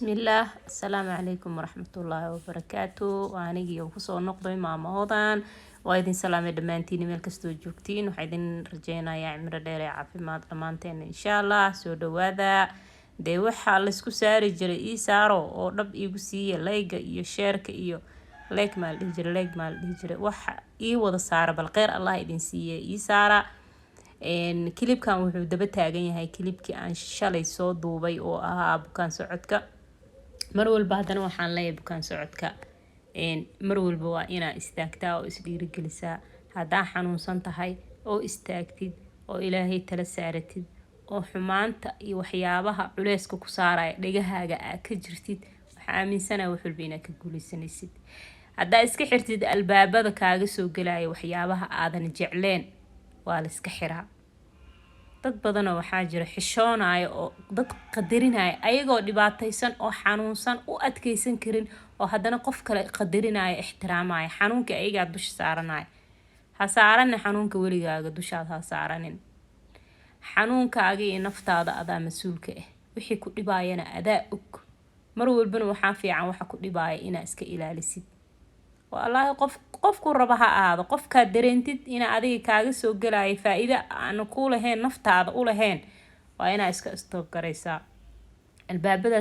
بسم الله السلام عليكم ورحمة الله وبركاته وأنا جيو كسر نقطة مع موضوعان وايدين سلام دمانتيني ملك استوجوكتين وحيدين رجينا يا عمر ديري عافيماد أمانتين إن شاء الله سودو هذا دي وحا لسكو ساري جري إي سارو أو رب إيو سيي لايق إيو شارك إيو لايك مال ديجري وحا إيو وضا سارة بالغير الله يدين سيي إي سارة كليبكان wuxuu daba taagan yahay kilibkii aan shalay soo duubay oo ahaa bukaan socodka mar walba hadana waxaan leeyahay bukaan socodka mar walba waa inaa istaagtaa oo isdhiirigelisaa hadaa xanuunsan tahay oo istaagtid oo ilaahay tala saaratid oo xumaanta iyo waxyaabaha culeyska ku saaraya dhagahaaga aad ka jirtid waxaa aaminsanahay wax walba inaad ka guuleysanaysid hadaa iska xirtid albaabada kaaga soo galaya waxyaabaha aadan jecleen waa la iska xiraa dad badan oo waxaa jira xishoonaya oo dad qadarinaya ayagoo dhibaataysan oo xanuunsan u adkeysan karin oo hadana qof kale qadarinaya ixtiraamaya xanuunka ayaga dusha saaranaya ha saaran xanuunka waligaaga dushaad ha saaranin xanuunkaaga iyo naftaada adaa mas'uulka ah wixii ku dhibaayana adaa og mar walbana waxaa fiican waxa ku dhibaaya inaad iska ilaalisid والله قف ربها هذا قف كدرنتد إن أديك كاجس وجلاي فإذا أنا كله هين نفط هذا أوله هين وأنا استوب كريسا الباب بدأ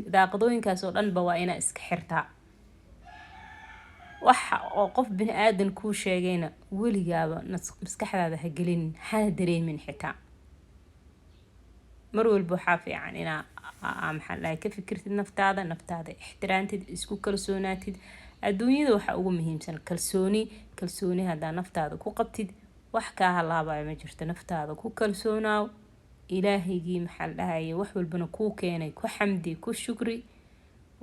داقدوين كسر أنبا وأنا إسكحرتها قف بن آدم كل شيء جينا ولي جابا مسكحر هذا هجلين حنا درين من حتا مرو البحافي يعني أنا محل كيف فكرة النفط هذا احترانتد إسكو كرسوناتد adduunyada waxa ugu muhiimsan kalsooni hadaa naftaada ku qabtid wax ka halaabay ma jirto naftaada ku kalsoonaaw ilaahigi maxal dhahay wax walbana ku keenay ku xamdi ku shukri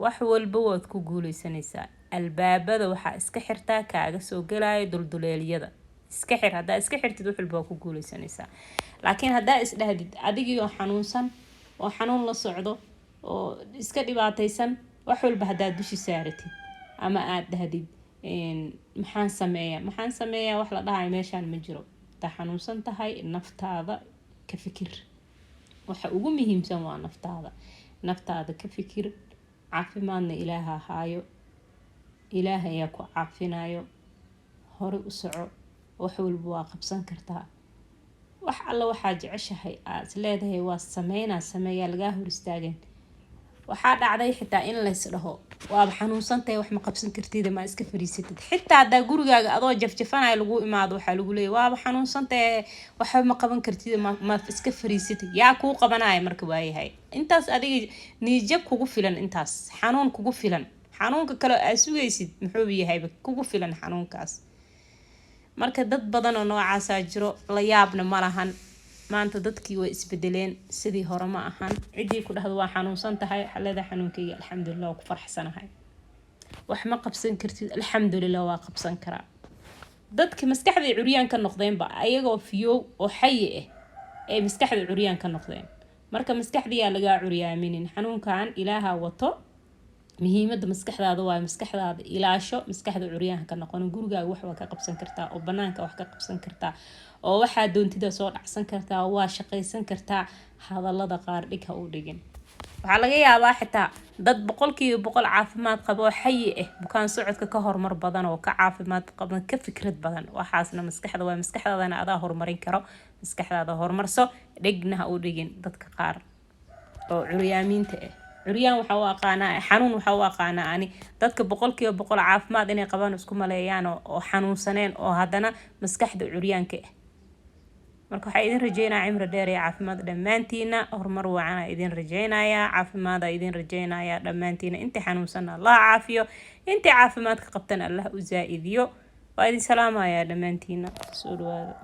wax walba waad ku guuleysanaysaa albaabada waxa iska xirtaa kaaga soo galay dulduleeliyada iska xir hadaa iska xirtid wax walba ku guuleysanaysaa laakiin hadaa is dhahdid adigii xanuunsan oo xanuun la socdo oo iska dhibaataysan wax walba hadaa dushi saaratid ama aad dahdid maxaan sameeyaa wax la dhahay meeshaan ma jiro ta xanuunsan tahay naftaada ka fikir waxa ugu muhiimsan waa naftaada ka fikir caafimaadna ilaaha haayo ilaahay ayaa ku caafinayo hore u soco wax walba waa qabsan kartaa wax alla waxaa jeceshahay aad leedahay waa sameeyaa laga hor istaagin waxaa dhacday xitaa in la isdhaho waa xanuunsantahay wax ma qabsan kartid ma iska fariisatid xitaa hadaa gurigaaga adoo jafjafanaay lagu imaado waxa lagu leeyahay waa xanuunsantahay wax ma qaban kartid ma iska fariisatid yaa ku qabanaya marka waayahay intaas adiga niijab kugu filan intaas xanuun kugu filan xanuunka kale aad sugaysid muxuu yahay kugu filan xanuunkaas marka dad badan oo noocaas jiro la yaabna ma lahan maanta dadkii way isbedeleen sidii hore ma ahan cidii ku dhahdo waa xanuunsan tahay xalada xanuunkayga alxamdulillah ku faraxsanahay wax ma qabsan kartid alxamdulillah waa qabsan karaa dadkii maskaxda curiyaan ka noqdeen ba ayagoo fiyo oo xay ee maskaxda curiyaan ka noqdeen marka maskaxdiya laga curiyaamin xanuunkan ilaaha wato muhiimada maskaxdaada waa maskaxdaada ilaasho maskaxda curiyaan ka noqon gurigaaga wax waa ka qabsan kartaa oo banaanka wax ka qabsan kartaa oo waxa doontida soo dhacsan kartaa waa shaqaysan kartaa hadallada qaar dhig ha u dhigin waxa laga yaabaa xitaa dad 100% caafimaad qabo xay bukaan socodka ka hormar badan oo ka caafimaad qaban ka fikrad badan waxaasna maskaxdaadana adaa horumarin karo maskaxdaada horumarso dhigna ha u dhigin dadka qaar oo curyaamiinta curyaan waxa uu aqaanaa xanuun waxa uu aqaanaa ani dadka 100% caafimaad inay qabaan isku maleeyaan oo xanuunsaneen oo hadana maskaxda curyaanka marka waxa idin rajeynayaa cimri dheer iyo caafimaad dhamaantiina horumar wacan idin rajeynayaa caafimaad idin rajeynayaa dhamaantiina inta xanuunsan Allah caafiyo inta caafimaadka qabtan Allah u zaaidiyo waa idin salaamayaa dhamaantiina soo dhawaada